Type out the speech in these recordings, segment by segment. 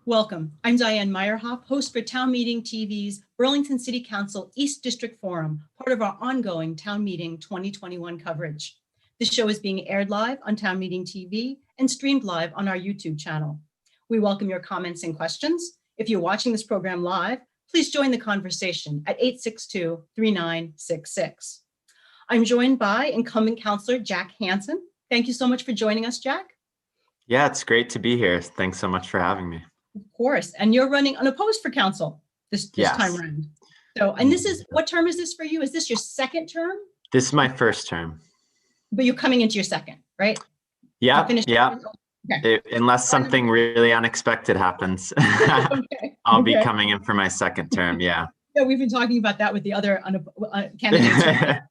Welcome. I'm Diane Meyerhoff, host for Town Meeting TV's Burlington City Council East District Forum, part of our ongoing Town Meeting 2021 coverage. This show is being aired live on Town Meeting TV and streamed live on our YouTube channel. We welcome your comments and questions. If you're watching this program live, please join the conversation at 862-3966. I'm joined by incumbent Councilor Jack Hanson. Thank you so much for joining us, Jack. Yeah, it's great to be here. Thanks so much for having me. Of course, and you're running unopposed for council this Yes. time around. So, and this is, what term is this for you? Is this your second term? This is my first term. But you're coming into your second, right? Yeah, yeah. Okay. Unless something really unexpected happens, Okay. I'll be coming in for my second term, yeah. Yeah, we've been talking about that with the other candidates.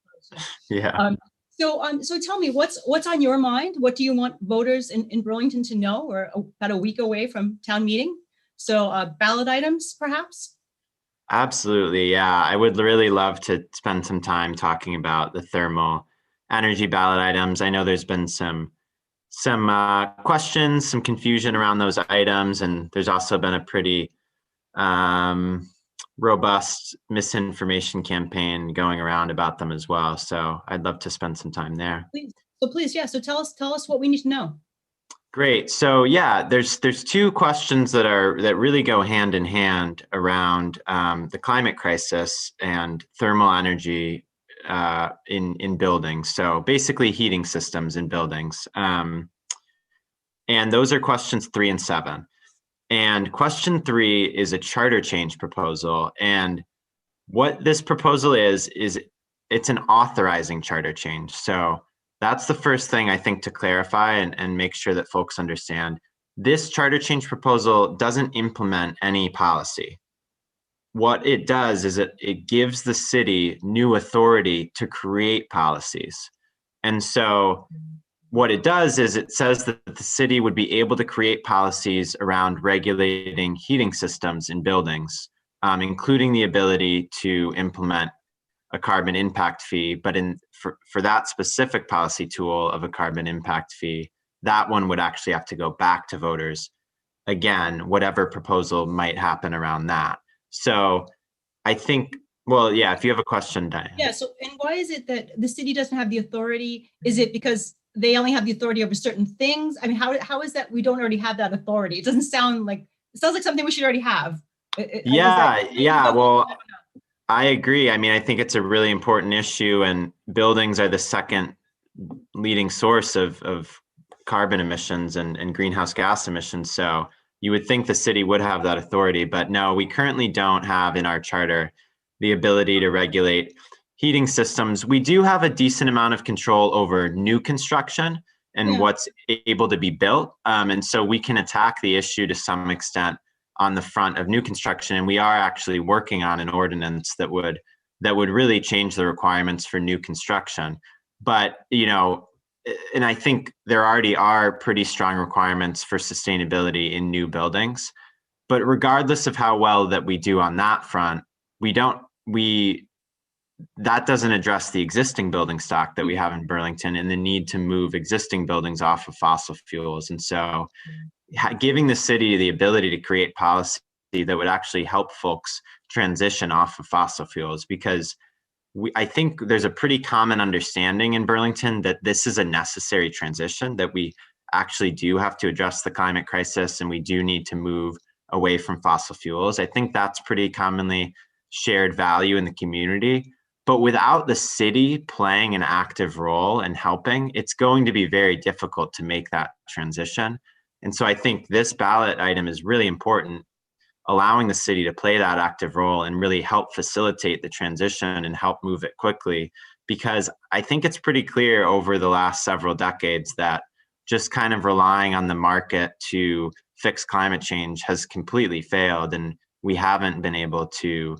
Yeah. So tell me, what's on your mind? What do you want voters in Burlington to know? We're about a week away from town meeting. So ballot items, perhaps? Absolutely, yeah. I would really love to spend some time talking about the thermal energy ballot items. I know there's been some questions, some confusion around those items, and there's also been a pretty robust misinformation campaign going around about them as well. So I'd love to spend some time there. Please, yeah. So tell us what we need to know. Great. So yeah, there's two questions that really go hand in hand around the climate crisis and thermal energy in buildings. So basically heating systems in buildings. And those are questions 3 and 7. And question 3 is a charter change proposal. And what this proposal is it's an authorizing charter change. So that's the first thing I think to clarify and make sure that folks understand. This charter change proposal doesn't implement any policy. What it does is it gives the city new authority to create policies. And so what it does is it says that the city would be able to create policies around regulating heating systems in buildings, including the ability to implement a carbon impact fee. But for that specific policy tool of a carbon impact fee, that one would actually have to go back to voters again, whatever proposal might happen around that. So I think, well, yeah, if you have a question, Diane. Yeah, so, and why is it that the city doesn't have the authority? Is it because they only have the authority over certain things? I mean, how is that we don't already have that authority? It sounds like something we should already have. Yeah, well, I agree. I mean, I think it's a really important issue, and buildings are the second leading source of carbon emissions and greenhouse gas emissions. So you would think the city would have that authority, but no, we currently don't have in our charter the ability to regulate heating systems. We do have a decent amount of control over new construction and what's able to be built. And so we can attack the issue to some extent on the front of new construction. And we are actually working on an ordinance that would really change the requirements for new construction. But, and I think there already are pretty strong requirements for sustainability in new buildings. But regardless of how well that we do on that front, that doesn't address the existing building stock that we have in Burlington and the need to move existing buildings off of fossil fuels. And so giving the city the ability to create policy that would actually help folks transition off of fossil fuels, because I think there's a pretty common understanding in Burlington that this is a necessary transition, that we actually do have to address the climate crisis and we do need to move away from fossil fuels. I think that's pretty commonly shared value in the community. But without the city playing an active role and helping, it's going to be very difficult to make that transition. And so I think this ballot item is really important, allowing the city to play that active role and really help facilitate the transition and help move it quickly. Because I think it's pretty clear over the last several decades that just kind of relying on the market to fix climate change has completely failed. And we haven't been able to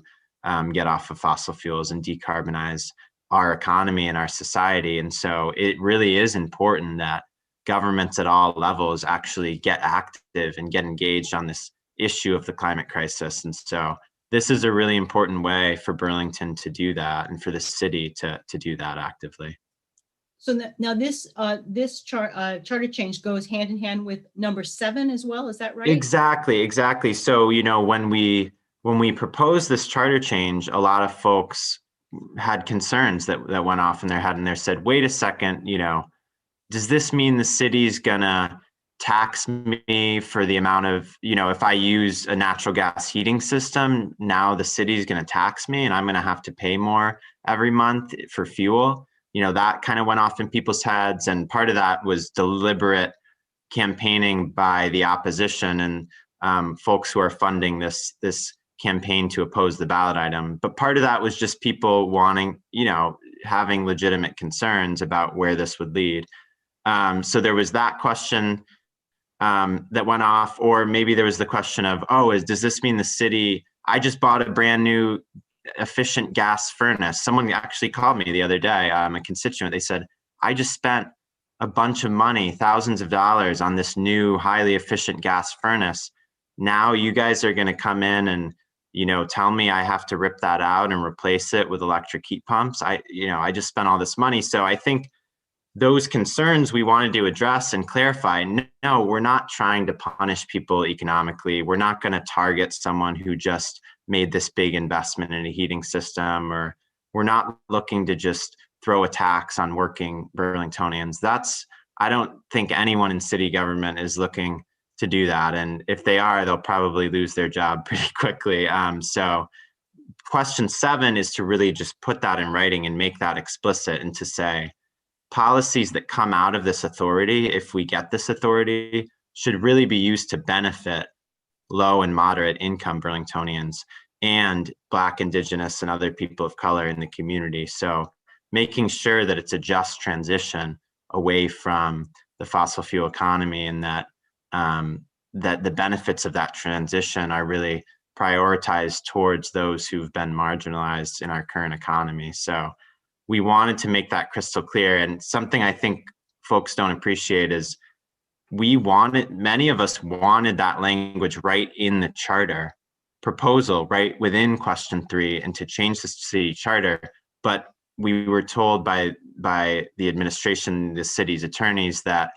get off of fossil fuels and decarbonize our economy and our society. And so it really is important that governments at all levels actually get active and get engaged on this issue of the climate crisis. And so this is a really important way for Burlington to do that and for the city to do that actively. So now this charter change goes hand in hand with number 7 as well. Is that right? Exactly. So, when we proposed this charter change, a lot of folks had concerns that went off in their head, and they said, wait a second, does this mean the city's gonna tax me for the amount of, if I use a natural gas heating system, now the city's gonna tax me and I'm gonna have to pay more every month for fuel? That kind of went off in people's heads. And part of that was deliberate campaigning by the opposition and folks who are funding this campaign to oppose the ballot item. But part of that was just people wanting, having legitimate concerns about where this would lead. So there was that question that went off, or maybe there was the question of, does this mean the city, I just bought a brand new efficient gas furnace. Someone actually called me the other day, a constituent. They said, I just spent a bunch of money, thousands of dollars on this new highly efficient gas furnace. Now you guys are going to come in and, tell me I have to rip that out and replace it with electric heat pumps. I just spent all this money. So I think those concerns we wanted to address and clarify. No, we're not trying to punish people economically. We're not going to target someone who just made this big investment in a heating system, or we're not looking to just throw a tax on working Burlingtonians. I don't think anyone in city government is looking to do that. And if they are, they'll probably lose their job pretty quickly. So question 7 is to really just put that in writing and make that explicit, and to say policies that come out of this authority, if we get this authority, should really be used to benefit low and moderate income Burlingtonians and Black, Indigenous, and other people of color in the community. So making sure that it's a just transition away from the fossil fuel economy, and that the benefits of that transition are really prioritized towards those who've been marginalized in our current economy. So we wanted to make that crystal clear. And something I think folks don't appreciate is many of us wanted that language right in the charter proposal, right within question 3, and to change the city charter. But we were told by the administration, the city's attorneys, that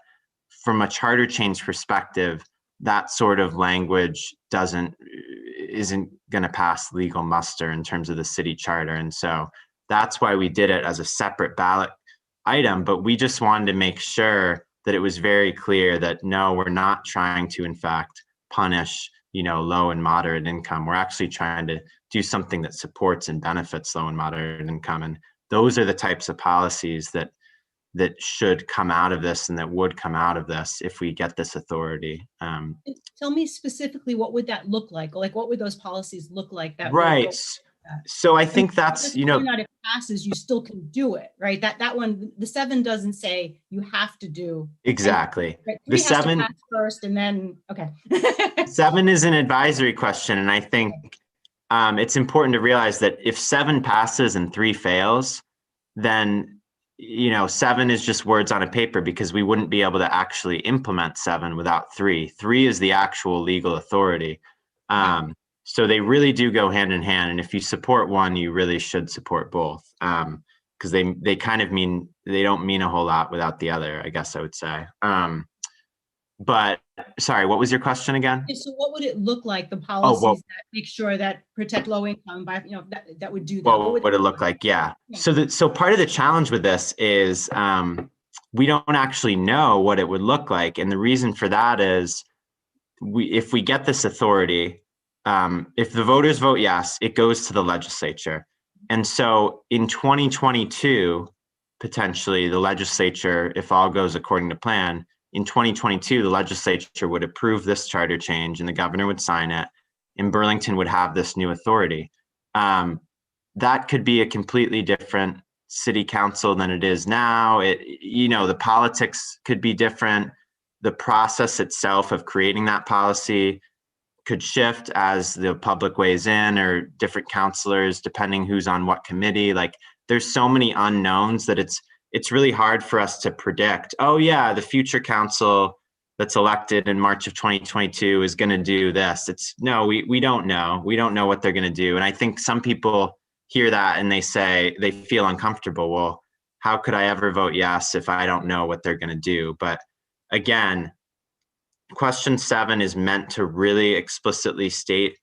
from a charter change perspective, that sort of language isn't going to pass legal muster in terms of the city charter. And so that's why we did it as a separate ballot item. But we just wanted to make sure that it was very clear that no, we're not trying to, in fact, punish, low and moderate income. We're actually trying to do something that supports and benefits low and moderate income. And those are the types of policies that should come out of this, and that would come out of this if we get this authority. Tell me specifically, what would that look like? Like, what would those policies look like? Right. So I think that's, not if it passes, you still can do it, right? That one, the 7 doesn't say you have to do. Exactly. Right? The 7 has to pass first, and then, okay. 7 is an advisory question. And I think it's important to realize that if 7 passes and 3 fails, then 7 is just words on a paper, because we wouldn't be able to actually implement 7 without 3. 3 is the actual legal authority. So they really do go hand in hand. And if you support one, you really should support both, because they kind of they don't mean a whole lot without the other, I guess I would say. But sorry, what was your question again? So what would it look like, the policies that make sure that protect low income, by that would do that? What would it look like? Yeah. So part of the challenge with this is we don't actually know what it would look like. And the reason for that is if we get this authority, if the voters vote yes, it goes to the legislature. And so in 2022, potentially the legislature, if all goes according to plan, in 2022, the legislature would approve this charter change and the governor would sign it, and Burlington would have this new authority. That could be a completely different city council than it is now. The politics could be different. The process itself of creating that policy could shift as the public weighs in, or different councilors, depending who's on what committee. Like, there's so many unknowns that it's really hard for us to predict, the future council that's elected in March of 2022 is going to do this. We don't know. We don't know what they're going to do. And I think some people hear that and they say they feel uncomfortable. Well, how could I ever vote yes if I don't know what they're going to do? But again, question 7 is meant to really explicitly state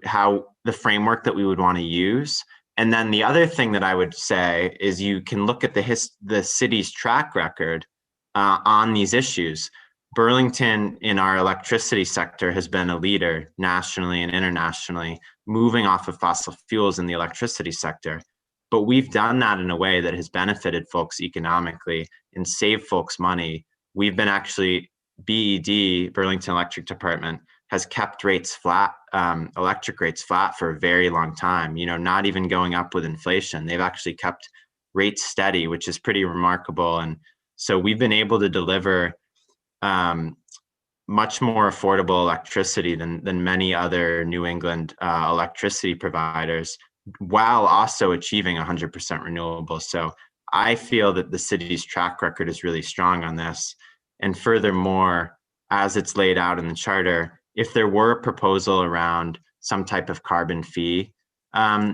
how the framework that we would want to use. And then the other thing that I would say is you can look at the city's track record on these issues. Burlington in our electricity sector has been a leader nationally and internationally, moving off of fossil fuels in the electricity sector. But we've done that in a way that has benefited folks economically and saved folks money. We've been actually, BED, Burlington Electric Department, has kept rates flat, electric rates flat for a very long time, not even going up with inflation. They've actually kept rates steady, which is pretty remarkable. And so we've been able to deliver much more affordable electricity than many other New England electricity providers, while also achieving 100% renewable. So I feel that the city's track record is really strong on this. And furthermore, as it's laid out in the charter, if there were a proposal around some type of carbon fee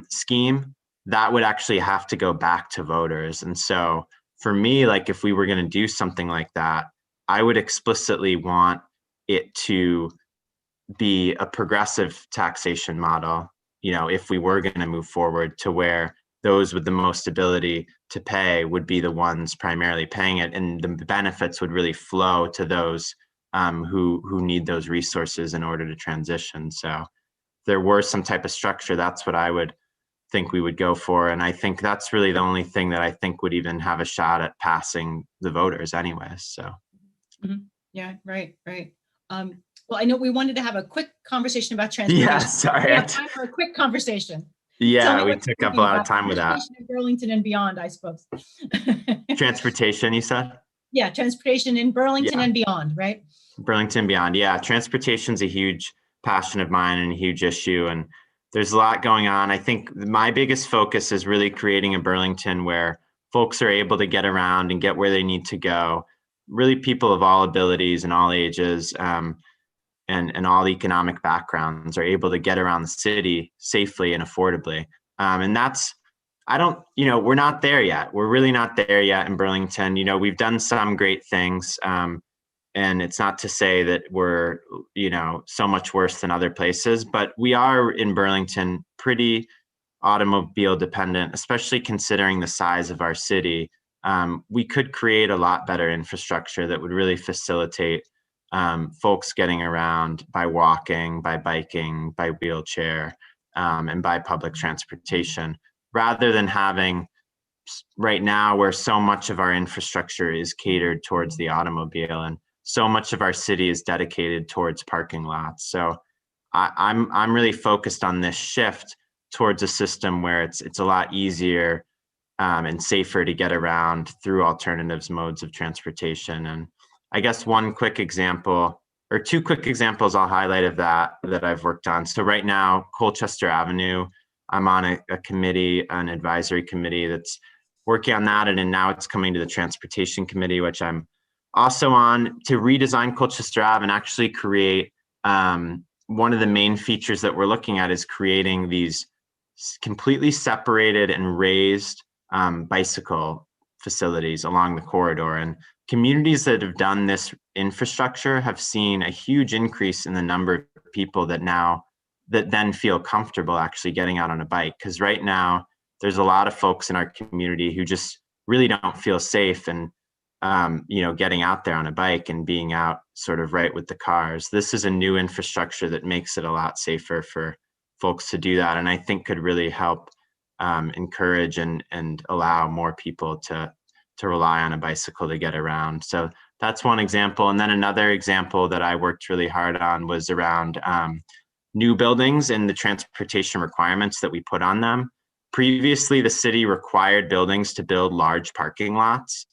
scheme, that would actually have to go back to voters. And so for me, like if we were going to do something like that, I would explicitly want it to be a progressive taxation model, if we were going to move forward, to where those with the most ability to pay would be the ones primarily paying it, and the benefits would really flow to those who need those resources in order to transition. So if there were some type of structure, that's what I would think we would go for. And I think that's really the only thing that I think would even have a shot at passing the voters anyways. So. Mm-hmm. Yeah, right. Well, I know we wanted to have a quick conversation about transportation. Yeah, sorry. We have time for a quick conversation. Yeah, we took up a lot of time with that. In Burlington and beyond, I suppose. Transportation, you said? Yeah, transportation in Burlington and beyond, right? Burlington and beyond. Yeah, transportation's a huge passion of mine and a huge issue. And there's a lot going on. I think my biggest focus is really creating a Burlington where folks are able to get around and get where they need to go. Really people of all abilities and all ages and all economic backgrounds are able to get around the city safely and affordably. And that's, we're not there yet. We're really not there yet in Burlington. We've done some great things. And it's not to say that we're, so much worse than other places, but we are in Burlington pretty automobile dependent, especially considering the size of our city. We could create a lot better infrastructure that would really facilitate folks getting around by walking, by biking, by wheelchair, and by public transportation, rather than having right now where so much of our infrastructure is catered towards the automobile and so much of our city is dedicated towards parking lots. So I'm really focused on this shift towards a system where it's a lot easier and safer to get around through alternatives modes of transportation. And I guess one quick example, or two quick examples I'll highlight of that I've worked on. So right now, Colchester Avenue, I'm on a committee, an advisory committee that's working on that. And then now it's coming to the transportation committee, which I'm also on, to redesign Colchester Ave and actually create, one of the main features that we're looking at is creating these completely separated and raised bicycle facilities along the corridor. And communities that have done this infrastructure have seen a huge increase in the number of people that then feel comfortable actually getting out on a bike. Because right now, there's a lot of folks in our community who just really don't feel safe and getting out there on a bike and being out sort of right with the cars. This is a new infrastructure that makes it a lot safer for folks to do that, and I think could really help encourage and allow more people to rely on a bicycle to get around. So that's one example. And then another example that I worked really hard on was around new buildings and the transportation requirements that we put on them. Previously, the city required buildings to build large parking lots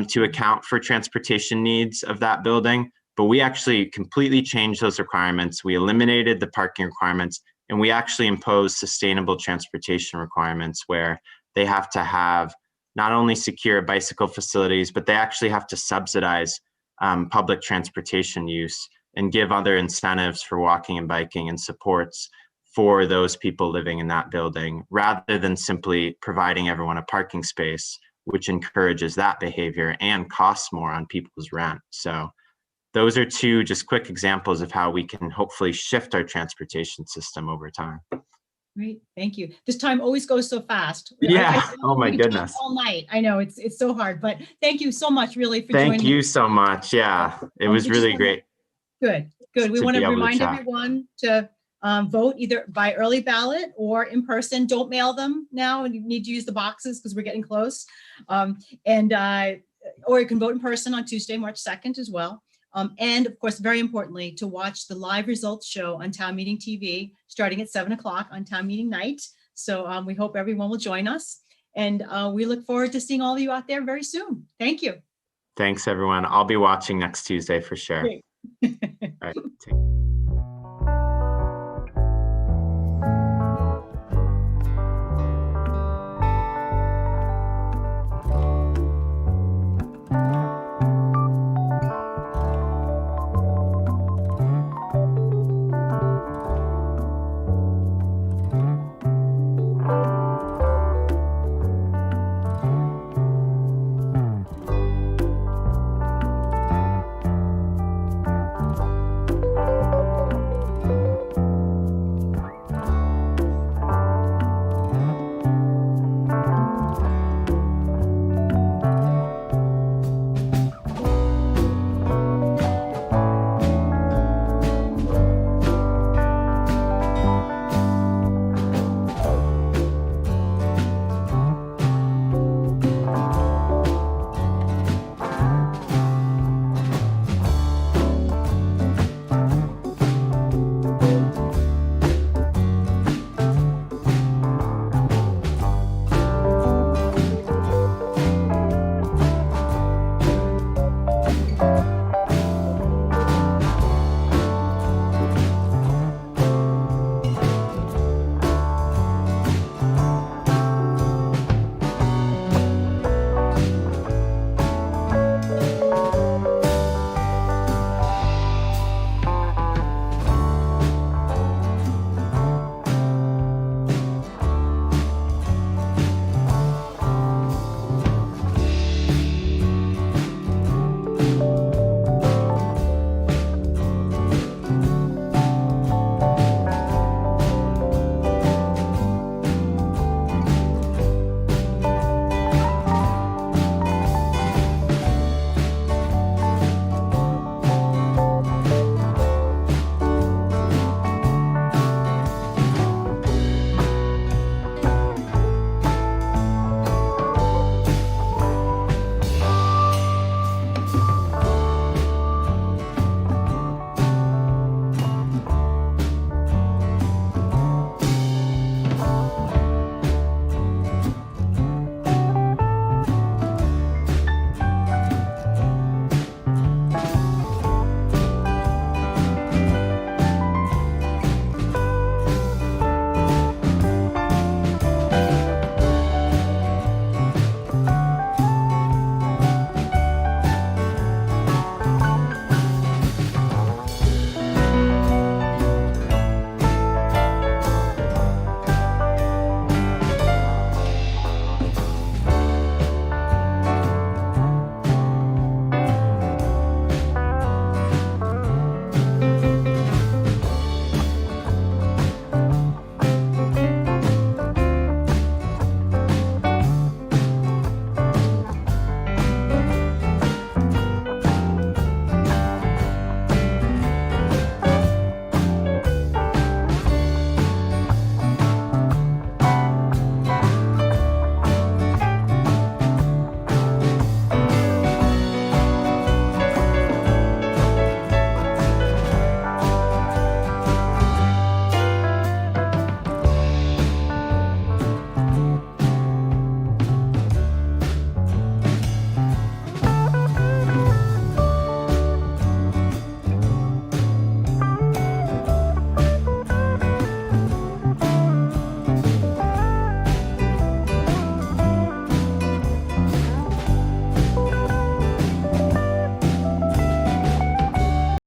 to account for transportation needs of that building, but we actually completely changed those requirements. We eliminated the parking requirements, and we actually imposed sustainable transportation requirements where they have to have not only secure bicycle facilities, but they actually have to subsidize public transportation use and give other incentives for walking and biking and supports for those people living in that building, rather than simply providing everyone a parking space. which encourages that behavior and costs more on people's rent. So those are two just quick examples of how we can hopefully shift our transportation system over time. Great, thank you. This time always goes so fast. Yeah. Oh my we talk goodness. all night. I know it's so hard, but thank you so much, really, for joining. Thank you so much. Yeah, it was really great. Good. We want to remind chat. everyone to vote either by early ballot or in person. Don't mail them now, and you need to use the boxes because we're getting close. Or you can vote in person on Tuesday, March 2nd as well. And of course, very importantly, to watch the live results show on Town Meeting TV starting at 7 o'clock on Town Meeting night. So we hope everyone will join us, and we look forward to seeing all of you out there very soon. Thank you. Thanks, everyone. I'll be watching next Tuesday for sure. All right.